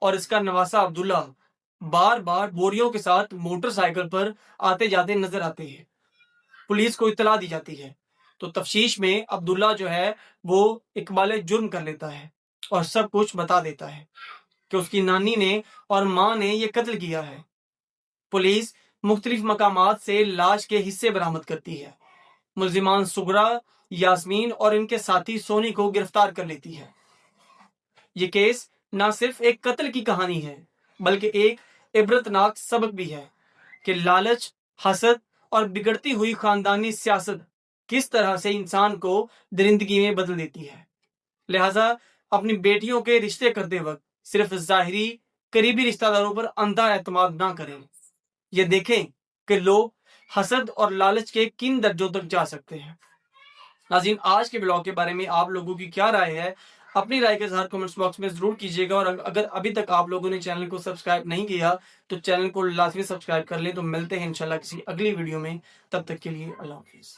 اور اس کا نواسا عبداللہ بار بار بوریوں کے ساتھ موٹر سائیکل پر آتے جاتے نظر آتے ہیں۔ پولیس کو اطلاع دی جاتی ہے تو تفتیش میں عبداللہ جو ہے وہ اقبال جرم کر لیتا ہے اور سب کچھ بتا دیتا ہے کہ اس کی نانی نے اور ماں نے یہ قتل کیا ہے۔ پولیس مختلف مقامات سے لاش کے حصے برآمد کرتی ہے۔ ملزمان سغرا، یاسمین اور ان کے ساتھی سونی کو گرفتار کر لیتی ہے۔ یہ کیس نہ صرف ایک قتل کی کہانی ہے بلکہ ایک عبرتناک سبق بھی ہے کہ لالچ، حسد اور بگڑتی ہوئی خاندانی سیاست کس طرح سے انسان کو درندگی میں بدل دیتی ہے۔ لہٰذا اپنی بیٹیوں کے رشتے کرتے وقت صرف ظاہری قریبی رشتہ داروں پر اندھا اعتماد نہ کریں۔ یہ دیکھیں کہ لوگ حسد اور لالچ کے کن درجوں تک جا سکتے ہیں۔ ناظرین، آج کے بلاگ کے بارے میں آپ لوگوں کی کیا رائے ہے؟ اپنی رائے کا اظہار کمنٹس باکس میں ضرور کیجیے گا، اور اگر ابھی تک آپ لوگوں نے چینل کو سبسکرائب نہیں کیا تو چینل کو لازمی سبسکرائب کر لیں۔ تو ملتے ہیں انشاءاللہ کسی اگلی ویڈیو میں، تب تک کے لیے اللہ حافظ۔